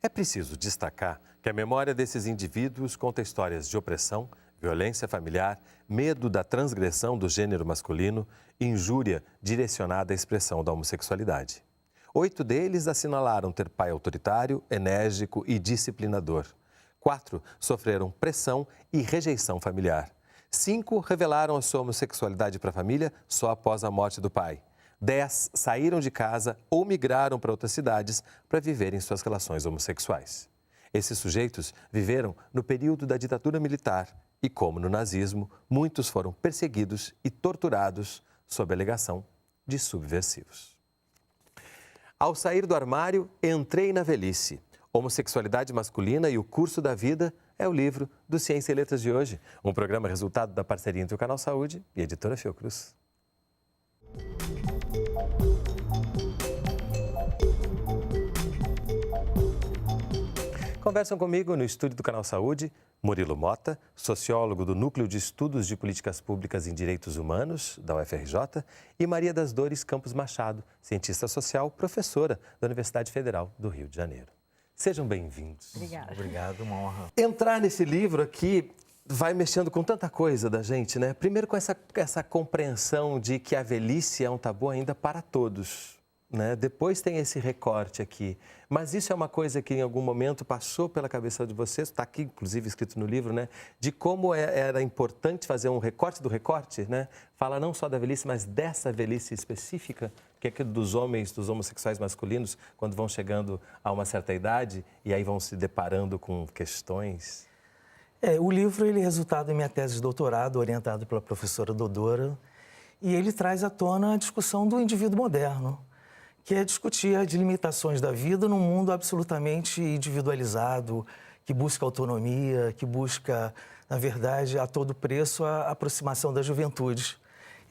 É preciso destacar que a memória desses indivíduos conta histórias de opressão, violência familiar, medo da transgressão do gênero masculino e injúria direcionada à expressão da homossexualidade. 8 deles assinalaram ter pai autoritário, enérgico e disciplinador. 4 sofreram pressão e rejeição familiar. 5 revelaram a sua homossexualidade para a família só após a morte do pai. 10 saíram de casa ou migraram para outras cidades para viverem suas relações homossexuais. Esses sujeitos viveram no período da ditadura militar e, como no nazismo, muitos foram perseguidos e torturados sob a alegação de subversivos. Ao sair do armário, entrei na velhice. Homossexualidade masculina e o curso da vida é o livro do Ciência e Letras de hoje, um programa resultado da parceria entre o Canal Saúde e a editora Fiocruz. Conversam comigo no estúdio do Canal Saúde, Murilo Mota, sociólogo do Núcleo de Estudos de Políticas Públicas em Direitos Humanos, da UFRJ, e Maria das Dores Campos Machado, cientista social, professora da Universidade Federal do Rio de Janeiro. Sejam bem-vindos. Obrigada. Obrigado, uma honra. Entrar nesse livro aqui vai mexendo com tanta coisa da gente, né? Primeiro com essa compreensão de que a velhice é um tabu ainda para todos, né? Depois tem esse recorte aqui. Mas isso é uma coisa que em algum momento passou pela cabeça de vocês, está aqui inclusive escrito no livro, né? De como era importante fazer um recorte do recorte, né? Fala não só da velhice, mas dessa velhice específica, que é dos homens, dos homossexuais masculinos, quando vão chegando a uma certa idade e aí vão se deparando com questões. O livro ele é resultado da minha tese de doutorado, orientado pela professora Dodora, e ele traz à tona a discussão do indivíduo moderno, que é discutir as limitações da vida num mundo absolutamente individualizado, que busca autonomia, que busca, na verdade, a todo preço, a aproximação da juventude.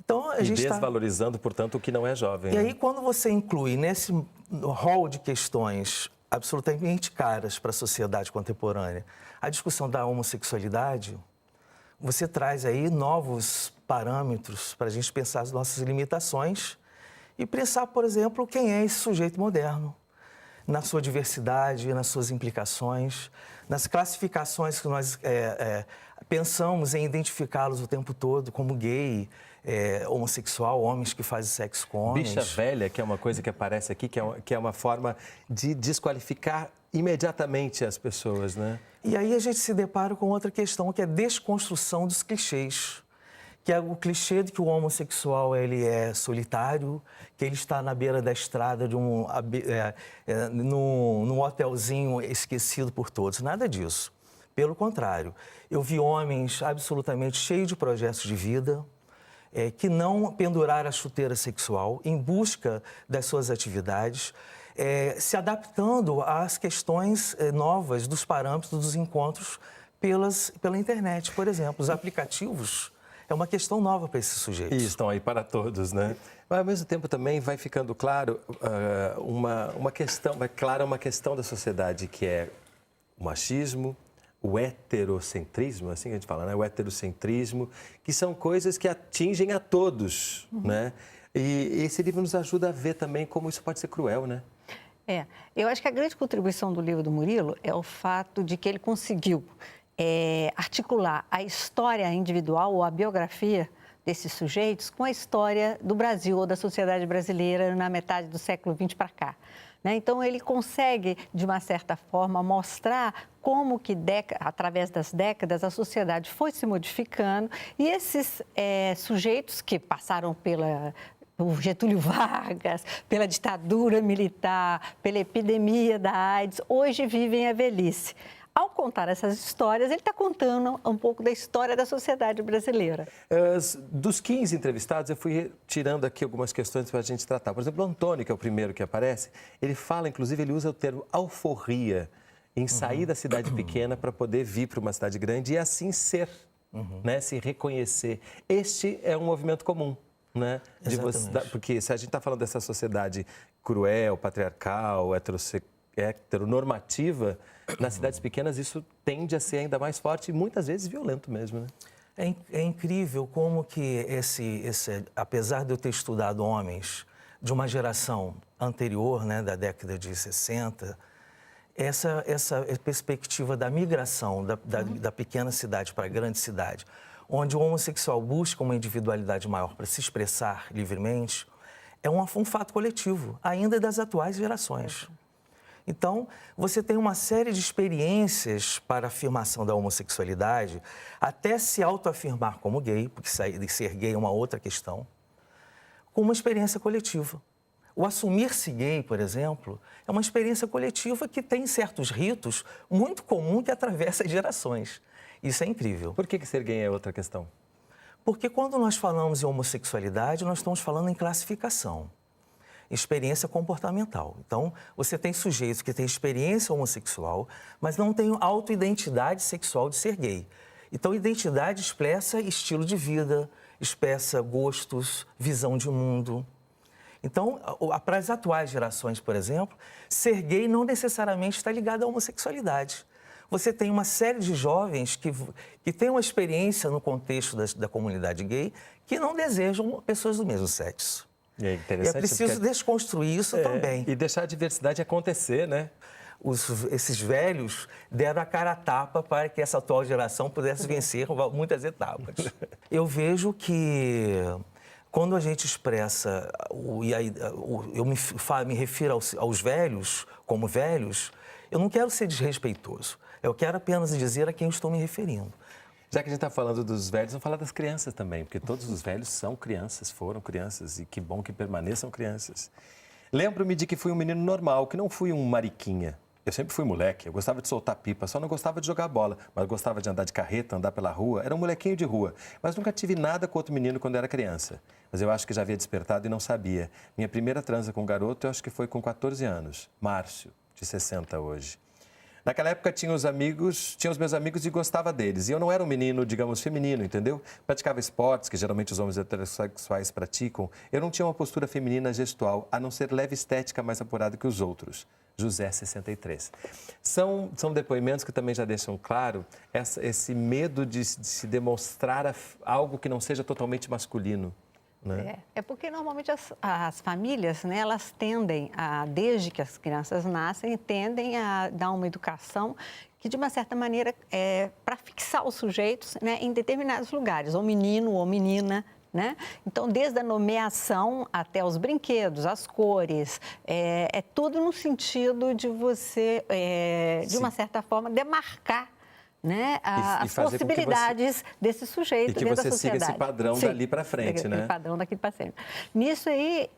Então, a gente desvalorizando, portanto, o que não é jovem. E né? aí, quando você inclui nesse rol de questões absolutamente caras para a sociedade contemporânea a discussão da homossexualidade, você traz aí novos parâmetros para a gente pensar as nossas limitações e pensar, por exemplo, quem é esse sujeito moderno, na sua diversidade, nas suas implicações, nas classificações que nós pensamos em identificá-los o tempo todo como gay, homossexual, homens que fazem sexo com homens. Bicha velha, que é uma coisa que aparece aqui, que é uma forma de desqualificar imediatamente as pessoas, né? E aí a gente se depara com outra questão, que é a desconstrução dos clichês. Que é o clichê de que o homossexual ele é solitário, que ele está na beira da estrada de num hotelzinho esquecido por todos. Nada disso. Pelo contrário, eu vi homens absolutamente cheios de projetos de vida, que não penduraram a chuteira sexual em busca das suas atividades, se adaptando às questões novas dos parâmetros dos encontros pela internet, por exemplo. Os aplicativos é uma questão nova para esses sujeitos. E estão aí para todos, né? Mas, ao mesmo tempo, também vai ficando claro uma questão da sociedade, que é o machismo, o heterocentrismo, assim que a gente fala, né? O heterocentrismo, que são coisas que atingem a todos, né? E esse livro nos ajuda a ver também como isso pode ser cruel, né? Eu acho que a grande contribuição do livro do Murilo é o fato de que ele conseguiu articular a história individual ou a biografia desses sujeitos com a história do Brasil ou da sociedade brasileira na metade do século XX para cá. Né? Então, ele consegue, de uma certa forma, mostrar como que, através das décadas, a sociedade foi se modificando e esses sujeitos que passaram por Getúlio Vargas, pela ditadura militar, pela epidemia da AIDS, hoje vivem a velhice. Ao contar essas histórias, ele está contando um pouco da história da sociedade brasileira. Dos 15 entrevistados, eu fui tirando aqui algumas questões para a gente tratar. Por exemplo, o Antônio, que é o primeiro que aparece, ele fala, inclusive, ele usa o termo alforria em sair da cidade pequena para poder vir para uma cidade grande e assim ser, né? Se reconhecer. Este é um movimento comum, né? Porque se a gente está falando dessa sociedade cruel, patriarcal, heteronormativa, nas cidades pequenas isso tende a ser ainda mais forte e muitas vezes violento mesmo, né? É incrível como que apesar de eu ter estudado homens de uma geração anterior, né, da década de 60, essa perspectiva da migração da pequena cidade para a grande cidade, onde o homossexual busca uma individualidade maior para se expressar livremente, é um fato coletivo, ainda das atuais gerações. Então, você tem uma série de experiências para a afirmação da homossexualidade, até se autoafirmar como gay, porque ser gay é uma outra questão, com uma experiência coletiva. O assumir-se gay, por exemplo, é uma experiência coletiva que tem certos ritos muito comum que atravessa gerações. Isso é incrível. Por que ser gay é outra questão? Porque quando nós falamos em homossexualidade, nós estamos falando em classificação, experiência comportamental. Então, você tem sujeitos que têm experiência homossexual, mas não têm autoidentidade sexual de ser gay. Então, identidade expressa estilo de vida, expressa gostos, visão de mundo. Então, para as atuais gerações, por exemplo, ser gay não necessariamente está ligado à homossexualidade. Você tem uma série de jovens que têm uma experiência no contexto da comunidade gay que não desejam pessoas do mesmo sexo. E é interessante, é preciso desconstruir isso também. E deixar a diversidade acontecer, né? Esses velhos deram a cara a tapa para que essa atual geração pudesse vencer muitas etapas. Eu vejo que quando a gente expressa, eu me refiro aos velhos como velhos, eu não quero ser desrespeitoso. Eu quero apenas dizer a quem eu estou me referindo. Já que a gente está falando dos velhos, vamos falar das crianças também, porque todos os velhos são crianças, foram crianças, e que bom que permaneçam crianças. Lembro-me de que fui um menino normal, que não fui um mariquinha. Eu sempre fui moleque, eu gostava de soltar pipa, só não gostava de jogar bola, mas gostava de andar de carreta, andar pela rua, era um molequinho de rua. Mas nunca tive nada com outro menino quando era criança. Mas eu acho que já havia despertado e não sabia. Minha primeira transa com um garoto, eu acho que foi com 14 anos, Márcio, de 60 hoje. Naquela época tinha os meus amigos e gostava deles. E eu não era um menino, digamos, feminino, entendeu? Praticava esportes, que geralmente os homens heterossexuais praticam. Eu não tinha uma postura feminina gestual, a não ser leve estética mais apurada que os outros. José, 63. São depoimentos que também já deixam claro esse medo de se demonstrar algo que não seja totalmente masculino. Né? É porque normalmente as famílias, né, elas tendem desde que as crianças nascem, tendem a dar uma educação que, de uma certa maneira, é para fixar os sujeitos, né, em determinados lugares, ou menino ou menina. Né? Então, desde a nomeação até os brinquedos, as cores, é tudo no sentido de você, de uma certa forma, demarcar, né, as possibilidades desses sujeitos dentro da sociedade. E que você siga esse padrão dali para frente, né? Esse padrão daqui para frente. Nisso aí,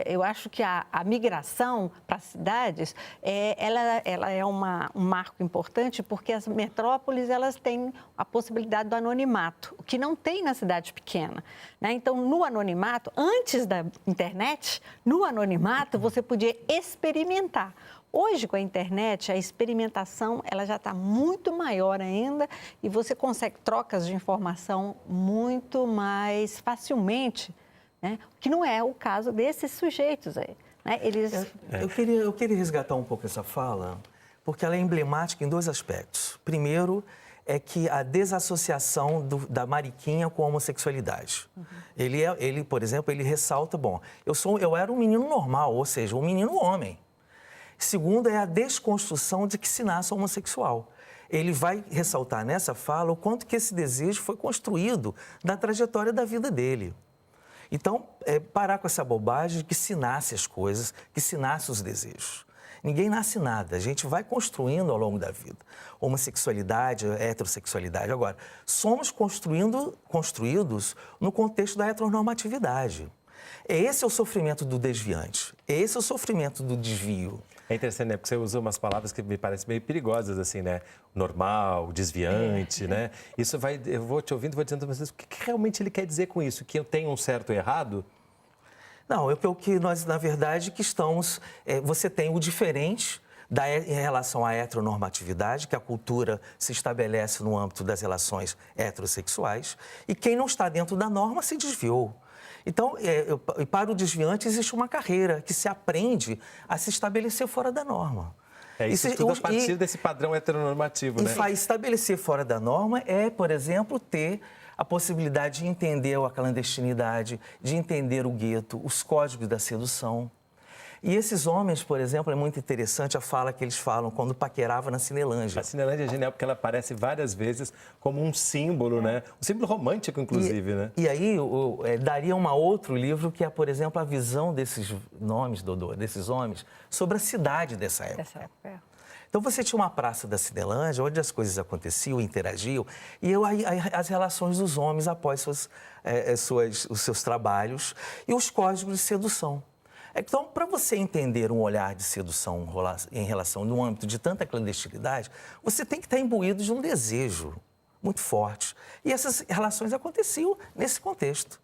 eu acho que a migração para as cidades, ela é um marco importante, porque as metrópoles, elas têm a possibilidade do anonimato, o que não tem na cidade pequena, né? Então, no anonimato, antes da internet, no anonimato, você podia experimentar. Hoje, com a internet, a experimentação ela já está muito maior ainda e você consegue trocas de informação muito mais facilmente, né? Que não é o caso desses sujeitos aí, né? Eu queria resgatar um pouco essa fala, porque ela é emblemática em dois aspectos. Primeiro, é que a desassociação da mariquinha com a homossexualidade. Uhum. Ele, por exemplo, ele ressalta, eu era um menino normal, ou seja, um menino homem. Segundo, é a desconstrução de que se nasce homossexual. Ele vai ressaltar nessa fala o quanto que esse desejo foi construído na trajetória da vida dele. Então, parar com essa bobagem de que se nasce as coisas, que se nasce os desejos. Ninguém nasce nada, a gente vai construindo ao longo da vida. Homossexualidade, heterossexualidade. Agora, somos construídos no contexto da heteronormatividade. Esse é o sofrimento do desviante, esse é o sofrimento do desvio. É interessante, né? Porque você usa umas palavras que me parecem meio perigosas, assim, né? Normal, desviante, né? Isso eu vou te ouvindo e vou dizendo, mas o que realmente ele quer dizer com isso? Que eu tenho um certo errado? Não, o que nós, na verdade, que estamos... você tem o diferente em relação à heteronormatividade, que a cultura se estabelece no âmbito das relações heterossexuais, e quem não está dentro da norma se desviou. Então, para o desviante, existe uma carreira que se aprende a se estabelecer fora da norma. Isso tudo a partir desse padrão heteronormativo, né? E estabelecer fora da norma por exemplo, ter a possibilidade de entender a clandestinidade, de entender o gueto, os códigos da sedução. E esses homens, por exemplo, é muito interessante a fala que eles falam quando paquerava na Cinelândia. A Cinelândia é genial porque ela aparece várias vezes como um símbolo, né? Um símbolo romântico, inclusive, né? E aí daria um outro livro que é, por exemplo, a visão desses nomes, Dodô, desses homens, sobre a cidade dessa época. Dessa época, é. Então você tinha uma praça da Cinelândia, onde as coisas aconteciam, interagiam, e as relações dos homens após os seus trabalhos e os códigos de sedução. Então, para você entender um olhar de sedução em relação, no âmbito de tanta clandestinidade, você tem que estar imbuído de um desejo muito forte. E essas relações aconteciam nesse contexto.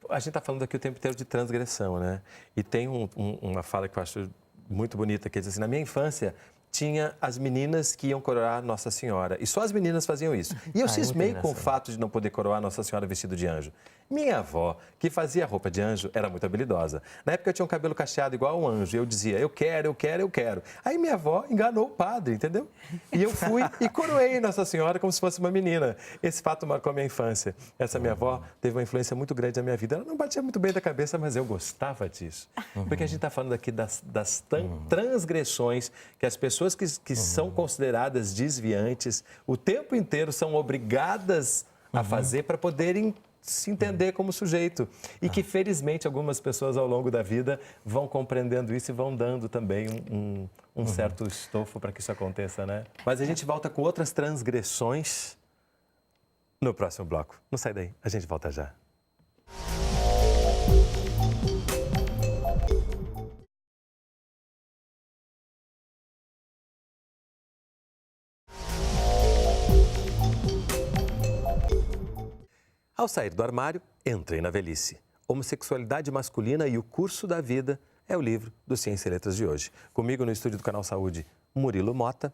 A gente está falando aqui o tempo inteiro de transgressão, né? E tem uma fala que eu acho muito bonita, que diz assim, na minha infância tinha as meninas que iam coroar Nossa Senhora. E só as meninas faziam isso. E eu cismei com o fato de não poder coroar Nossa Senhora vestido de anjo. Minha avó, que fazia roupa de anjo, era muito habilidosa. Na época eu tinha um cabelo cacheado igual um anjo. E eu dizia, eu quero, eu quero, eu quero. Aí minha avó enganou o padre, entendeu? E eu fui e coroei Nossa Senhora como se fosse uma menina. Esse fato marcou a minha infância. Essa minha avó teve uma influência muito grande na minha vida. Ela não batia muito bem da cabeça, mas eu gostava disso. Porque a gente está falando aqui das transgressões que as pessoas que são consideradas desviantes o tempo inteiro são obrigadas a fazer para poderem se entender como sujeito. E que, felizmente, algumas pessoas ao longo da vida vão compreendendo isso e vão dando também um certo estofo para que isso aconteça, né? Mas a gente volta com outras transgressões no próximo bloco. Não sai daí, a gente volta já. Ao sair do armário, entrei na velhice. Homossexualidade masculina e o curso da vida é o livro do Ciência e Letras de hoje. Comigo no estúdio do Canal Saúde, Murilo Mota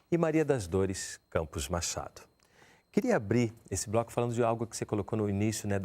e Maria das Dores Campos Machado. Queria abrir esse bloco falando de algo que você colocou no início, né,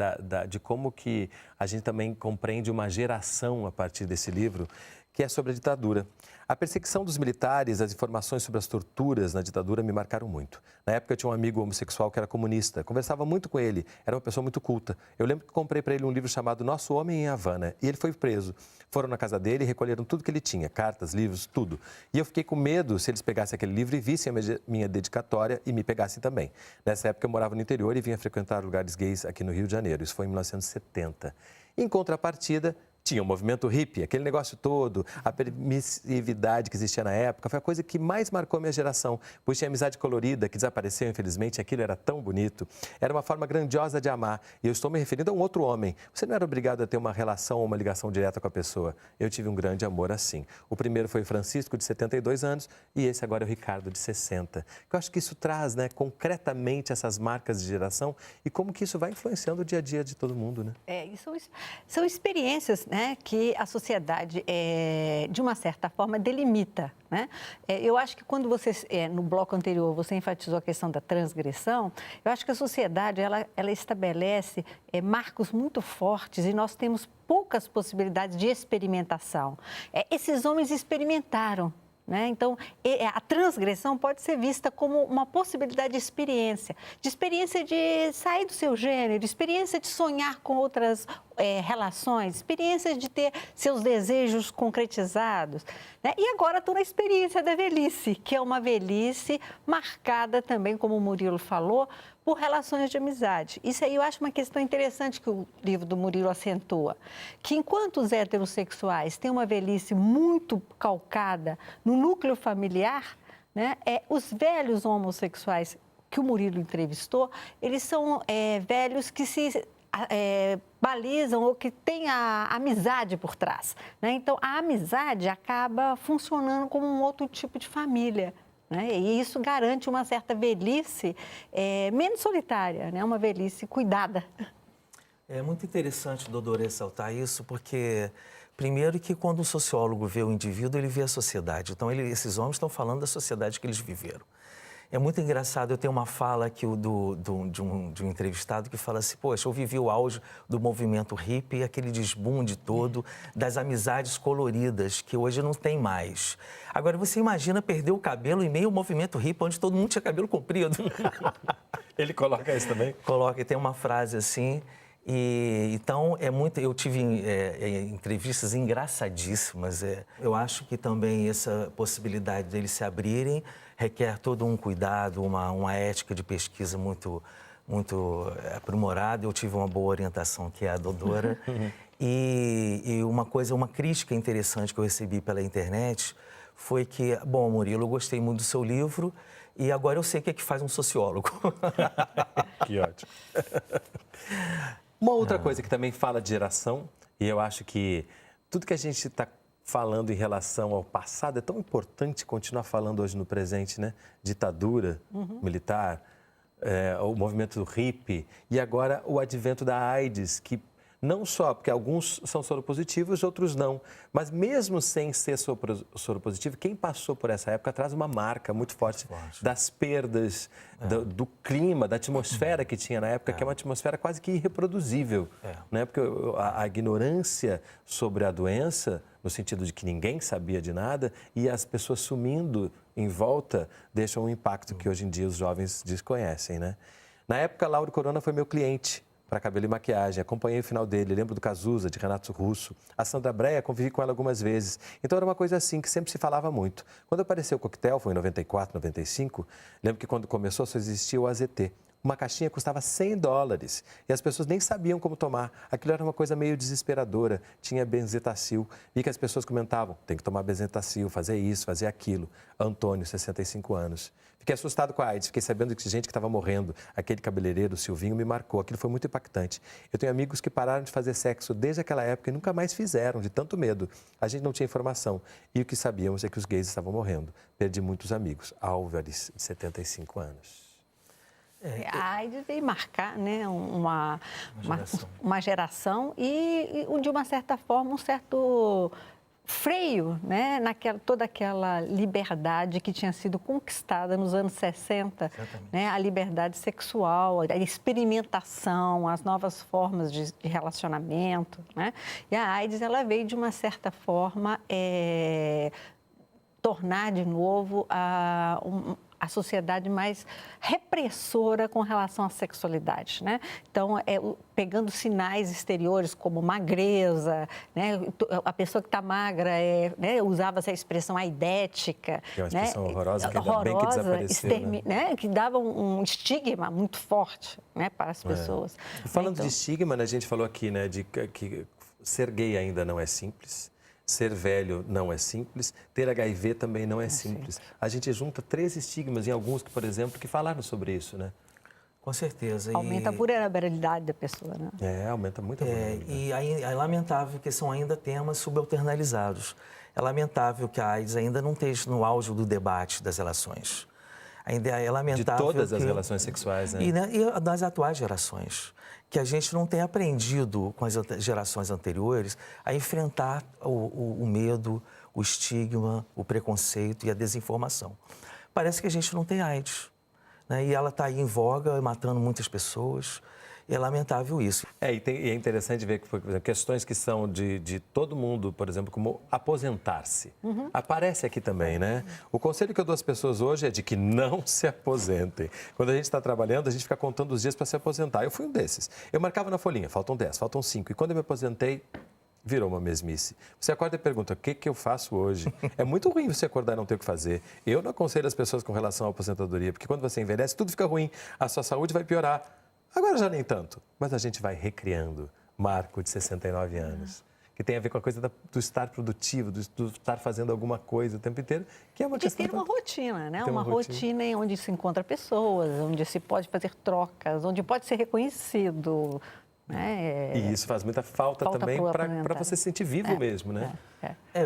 de como que a gente também compreende uma geração a partir desse livro, que é sobre a ditadura. A perseguição dos militares, as informações sobre as torturas na ditadura me marcaram muito. Na época eu tinha um amigo homossexual que era comunista, conversava muito com ele, era uma pessoa muito culta. Eu lembro que comprei para ele um livro chamado Nosso Homem em Havana e ele foi preso. Foram na casa dele e recolheram tudo que ele tinha, cartas, livros, tudo. E eu fiquei com medo se eles pegassem aquele livro e vissem a minha dedicatória e me pegassem também. Nessa época eu morava no interior e vinha frequentar lugares gays aqui no Rio de Janeiro, isso foi em 1970. Em contrapartida, tinha o movimento hippie, aquele negócio todo, a permissividade que existia na época, foi a coisa que mais marcou a minha geração, pois tinha amizade colorida, que desapareceu, infelizmente, aquilo era tão bonito. Era uma forma grandiosa de amar, e eu estou me referindo a um outro homem. Você não era obrigado a ter uma relação ou uma ligação direta com a pessoa. Eu tive um grande amor assim. O primeiro foi o Francisco, de 72 anos, e esse agora é o Ricardo, de 60. Eu acho que isso traz, né, concretamente essas marcas de geração e como que isso vai influenciando o dia a dia de todo mundo, né? São experiências, né, que a sociedade, de uma certa forma, delimita, né? Eu acho que quando você, no bloco anterior, você enfatizou a questão da transgressão, eu acho que a sociedade, ela estabelece marcos muito fortes e nós temos poucas possibilidades de experimentação. Esses homens experimentaram. Né? Então, a transgressão pode ser vista como uma possibilidade de experiência de sair do seu gênero, de experiência de sonhar com outras relações, experiência de ter seus desejos concretizados. Né? E agora estou na experiência da velhice, que é uma velhice marcada também, como o Murilo falou, por relações de amizade. Isso aí eu acho uma questão interessante que o livro do Murilo acentua, que enquanto os heterossexuais têm uma velhice muito calcada no núcleo familiar, né, os velhos homossexuais que o Murilo entrevistou, eles são velhos que se balizam ou que têm a amizade por trás. Né? Então, a amizade acaba funcionando como um outro tipo de família. Né? E isso garante uma certa velhice menos solitária, né? Uma velhice cuidada. É muito interessante, Dodô, ressaltar isso, porque, primeiro, que quando o sociólogo vê o indivíduo, ele vê a sociedade. Então, esses homens estão falando da sociedade que eles viveram. É muito engraçado, eu tenho uma fala aqui de um entrevistado que fala assim, poxa, eu vivi o auge do movimento hippie, aquele desbunde todo, das amizades coloridas, que hoje não tem mais. Agora, você imagina perder o cabelo em meio ao movimento hippie, onde todo mundo tinha cabelo comprido. Ele coloca isso também? Coloca, e tem uma frase assim, Então, eu tive entrevistas engraçadíssimas. Eu acho que também essa possibilidade deles se abrirem requer todo um cuidado, uma ética de pesquisa muito aprimorada. Eu tive uma boa orientação, que é a Dodora. E uma crítica interessante que eu recebi pela internet foi que, bom, Murilo, eu gostei muito do seu livro e agora eu sei o que é que faz um sociólogo. Que ótimo. Uma outra coisa que também fala de geração, e eu acho que tudo que a gente está falando em relação ao passado é tão importante continuar falando hoje no presente, né? Ditadura militar, o movimento hippie e agora o advento da AIDS, que não só, porque alguns são soropositivos, outros não, mas mesmo sem ser soropositivo, quem passou por essa época traz uma marca muito forte das perdas, do clima, da atmosfera que tinha na época, que é uma atmosfera quase que irreproduzível, né? Porque a ignorância sobre a doença, no sentido de que ninguém sabia de nada, e as pessoas sumindo em volta, deixam um impacto que hoje em dia os jovens desconhecem, né? Na época, Lauro Corona foi meu cliente para cabelo e maquiagem, acompanhei o final dele, lembro do Cazuza, de Renato Russo, a Sandra Brea, convivi com ela algumas vezes, então era uma coisa assim, que sempre se falava muito. Quando apareceu o coquetel, foi em 94, 95, lembro que quando começou só existia o AZT. Uma caixinha custava $100 e as pessoas nem sabiam como tomar. Aquilo era uma coisa meio desesperadora. Tinha benzetacil. Vi que as pessoas comentavam, tem que tomar benzetacil, fazer isso, fazer aquilo. Antônio, 65 anos. Fiquei assustado com a AIDS, fiquei sabendo que gente que estava morrendo. Aquele cabeleireiro, o Silvinho, me marcou. Aquilo foi muito impactante. Eu tenho amigos que pararam de fazer sexo desde aquela época e nunca mais fizeram, de tanto medo. A gente não tinha informação. E o que sabíamos é que os gays estavam morrendo. Perdi muitos amigos. Álvares, de 75 anos. A AIDS veio marcar, né, uma geração e, de uma certa forma, um certo freio, né, toda aquela liberdade que tinha sido conquistada nos anos 60, né, a liberdade sexual, a experimentação, as novas formas de relacionamento, né, e a AIDS ela veio, de uma certa forma, tornar de novo a sociedade mais repressora com relação à sexualidade, né? Então, pegando sinais exteriores como magreza, né? A pessoa que está magra né? Usava essa expressão aidética. Que é uma expressão, né? Horrorosa, que ainda bem que desapareceu, né? Que dava um estigma muito forte, né? Para as pessoas. E falando de estigma, né? A gente falou aqui, né? De que ser gay ainda não é simples. Ser velho não é simples, ter HIV também não é simples. A gente junta 3 estigmas em alguns, por exemplo, que falaram sobre isso, né? Com certeza. Aumenta a vulnerabilidade da pessoa, né? Aumenta muito a vulnerabilidade. E é lamentável que são ainda temas subalternalizados. É lamentável que a AIDS ainda não esteja no auge do debate das relações. Ainda é lamentável de todas as relações sexuais, né? E das atuais gerações. Que a gente não tem aprendido com as gerações anteriores a enfrentar o medo, o estigma, o preconceito e a desinformação. Parece que a gente não tem AIDS, né? E ela está aí em voga, matando muitas pessoas. E é lamentável isso. E é interessante ver que, por exemplo, questões que são de todo mundo, por exemplo, como aposentar-se. Aparece aqui também, né? O conselho que eu dou às pessoas hoje é de que não se aposentem. Quando a gente está trabalhando, a gente fica contando os dias para se aposentar. Eu fui um desses. Eu marcava na folhinha, faltam 10, faltam 5. E quando eu me aposentei, virou uma mesmice. Você acorda e pergunta, o que eu faço hoje? É muito ruim você acordar e não ter o que fazer. Eu não aconselho as pessoas com relação à aposentadoria, porque quando você envelhece, tudo fica ruim. A sua saúde vai piorar. Agora já nem tanto, mas a gente vai recriando. Marco, de 69 anos, que tem a ver com a coisa do estar produtivo, do estar fazendo alguma coisa o tempo inteiro, que é uma questão... De ter uma rotina, né? Uma rotina em onde se encontra pessoas, onde se pode fazer trocas, onde pode ser reconhecido, né? E isso faz muita falta também para você se sentir vivo mesmo, né?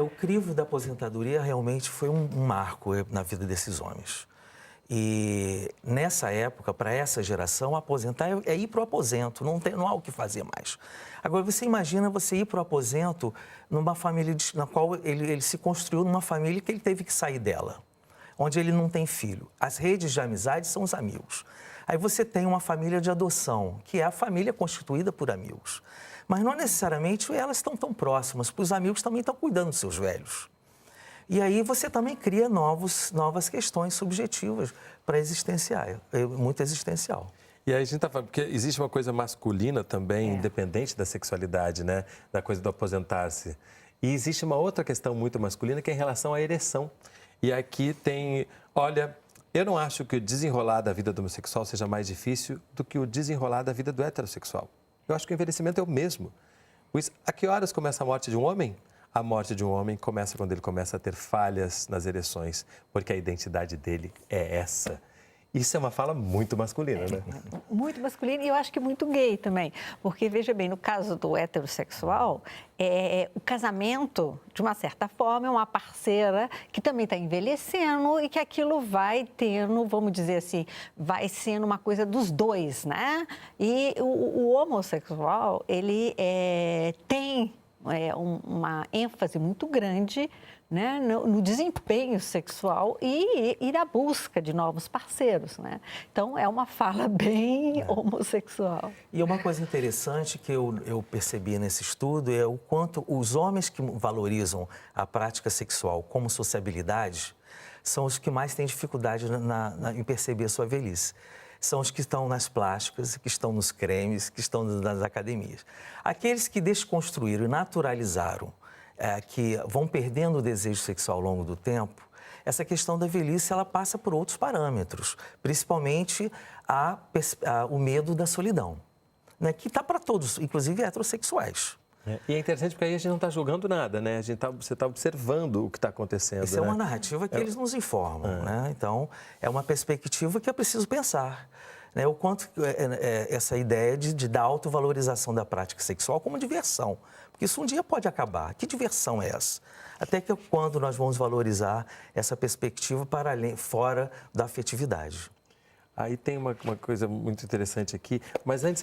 O crivo da aposentadoria realmente foi um marco na vida desses homens. E nessa época, para essa geração, aposentar é ir para o aposento, não há o que fazer mais. Agora, você imagina você ir para o aposento numa família na qual ele se construiu numa família que ele teve que sair dela, onde ele não tem filho. As redes de amizade são os amigos. Aí você tem uma família de adoção, que é a família constituída por amigos. Mas não necessariamente elas estão tão próximas, porque os amigos também estão cuidando dos seus velhos. E aí você também cria novas questões subjetivas para muito existencial. E aí a gente está falando, porque existe uma coisa masculina também, independente da sexualidade, né? Da coisa do aposentar-se. E existe uma outra questão muito masculina que é em relação à ereção. E aqui tem, olha, eu não acho que o desenrolar da vida do homossexual seja mais difícil do que o desenrolar da vida do heterossexual. Eu acho que o envelhecimento é o mesmo. Pois a que horas começa a morte de um homem? A morte de um homem começa quando ele começa a ter falhas nas ereções, porque a identidade dele é essa. Isso é uma fala muito masculina, né? Muito masculina e eu acho que muito gay também. Porque, veja bem, no caso do heterossexual, o casamento, de uma certa forma, é uma parceira que também está envelhecendo e que aquilo vai tendo, vamos dizer assim, vai sendo uma coisa dos dois, né? E o homossexual, ele tem uma ênfase muito grande, né, no desempenho sexual e na busca de novos parceiros, né? Então, é uma fala bem homossexual. E uma coisa interessante que eu percebi nesse estudo é o quanto os homens que valorizam a prática sexual como sociabilidade são os que mais têm dificuldade em perceber a sua velhice. São os que estão nas plásticas, que estão nos cremes, que estão nas academias. Aqueles que desconstruíram e naturalizaram, que vão perdendo o desejo sexual ao longo do tempo, essa questão da velhice ela passa por outros parâmetros, principalmente o medo da solidão, né, que está para todos, inclusive heterossexuais. E é interessante porque aí a gente não está julgando nada, né? Você está observando o que está acontecendo. Isso é uma narrativa que eles nos informam, né? Então, é uma perspectiva que é preciso pensar. Né? O quanto essa ideia da autovalorização da prática sexual como diversão. Porque isso um dia pode acabar. Que diversão é essa? Até que quando nós vamos valorizar essa perspectiva para além, fora da afetividade. Aí tem uma coisa muito interessante aqui, mas antes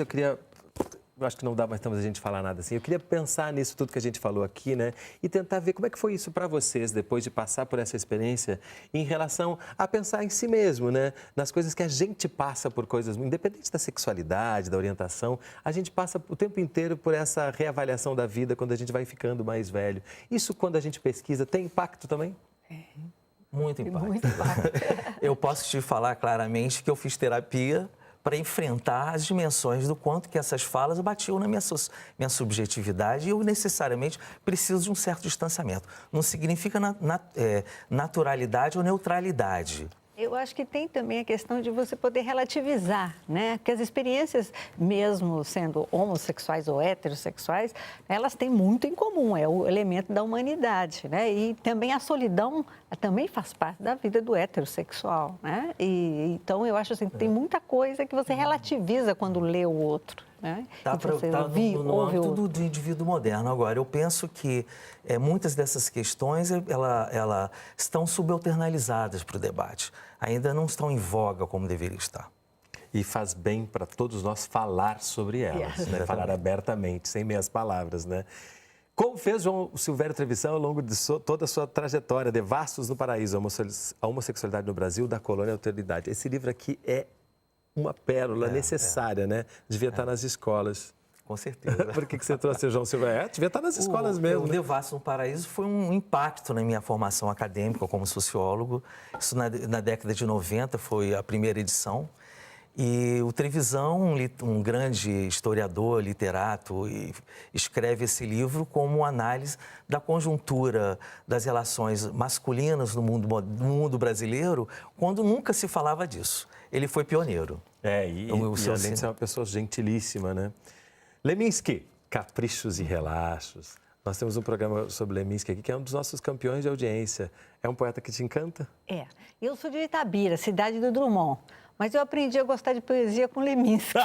eu acho que não dá mais tempo a gente falar nada assim. Eu queria pensar nisso tudo que a gente falou aqui, né? E tentar ver como é que foi isso para vocês, depois de passar por essa experiência, em relação a pensar em si mesmo, né? Nas coisas que a gente passa por coisas, independente da sexualidade, da orientação, a gente passa o tempo inteiro por essa reavaliação da vida quando a gente vai ficando mais velho. Isso, quando a gente pesquisa, tem impacto também? Muito impacto. Muito impacto. Eu posso te falar claramente que eu fiz terapia para enfrentar as dimensões do quanto que essas falas batiam na minha subjetividade e eu necessariamente preciso de um certo distanciamento. Não significa naturalidade ou neutralidade. Eu acho que tem também a questão de você poder relativizar, né? Que as experiências, mesmo sendo homossexuais ou heterossexuais, elas têm muito em comum, é o elemento da humanidade, né? E também a solidão também faz parte da vida do heterossexual, né? E então eu acho assim, que tem muita coisa que você relativiza quando lê o outro. Está no âmbito do indivíduo moderno. Agora, eu penso que muitas dessas questões ela estão subalternalizadas para o debate. Ainda não estão em voga como deveria estar. E faz bem para todos nós falar sobre elas, né? Falar abertamente, sem meias palavras, né? Como fez João Silvério Trevisan ao longo de toda a sua trajetória, Devassos no Paraíso, a homossexualidade no Brasil, da colônia à alteridade. Esse livro aqui é uma pérola necessária, né? Devia estar nas escolas. Com certeza. Por que você trouxe o João Silvério? Devia estar nas escolas mesmo. O Devassos no Paraíso foi um impacto na minha formação acadêmica como sociólogo. Isso na década de 90 foi a primeira edição. E o Trevisan, um grande historiador, literato, escreve esse livro como uma análise da conjuntura das relações masculinas no mundo brasileiro, quando nunca se falava disso. Ele foi pioneiro. E além de ser uma pessoa gentilíssima, né? Leminski, Caprichos e Relaxos. Nós temos um programa sobre Leminski aqui, que é um dos nossos campeões de audiência. É um poeta que te encanta? Eu sou de Itabira, cidade do Drummond. Mas eu aprendi a gostar de poesia com Leminski.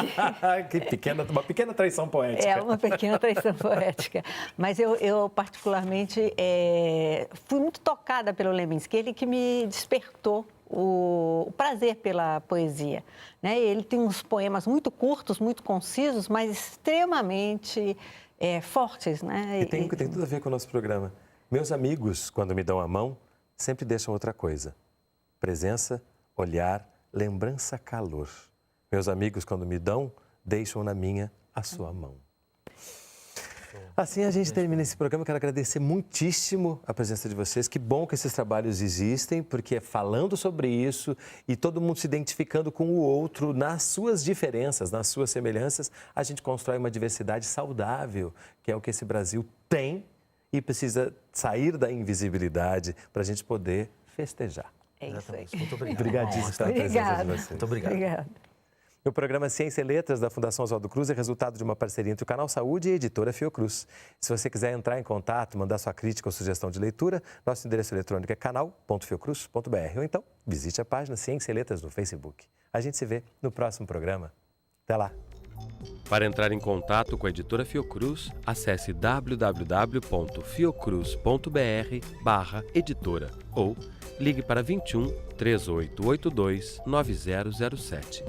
Uma pequena traição poética. Uma pequena traição poética. Mas eu particularmente, fui muito tocada pelo Leminski. Ele que me despertou o prazer pela poesia, né? Ele tem uns poemas muito curtos, muito concisos, mas extremamente fortes, né? E tem tudo a ver com o nosso programa. Meus amigos, quando me dão a mão, sempre deixam outra coisa. Presença, olhar, lembrança, calor. Meus amigos, quando me dão, deixam na minha a sua mão. Assim a gente termina esse programa. Eu quero agradecer muitíssimo a presença de vocês. Que bom que esses trabalhos existem, porque é falando sobre isso e todo mundo se identificando com o outro nas suas diferenças, nas suas semelhanças, a gente constrói uma diversidade saudável, que é o que esse Brasil tem e precisa sair da invisibilidade para a gente poder festejar. É isso aí. Muito obrigado. Obrigadíssimo pela presença de vocês. Muito obrigado. Obrigada. O programa Ciência e Letras da Fundação Oswaldo Cruz é resultado de uma parceria entre o Canal Saúde e a editora Fiocruz. Se você quiser entrar em contato, mandar sua crítica ou sugestão de leitura, nosso endereço eletrônico é canal.fiocruz.br ou então visite a página Ciência e Letras no Facebook. A gente se vê no próximo programa. Até lá! Para entrar em contato com a editora Fiocruz, acesse www.fiocruz.br/editora ou ligue para 21 3882 9007.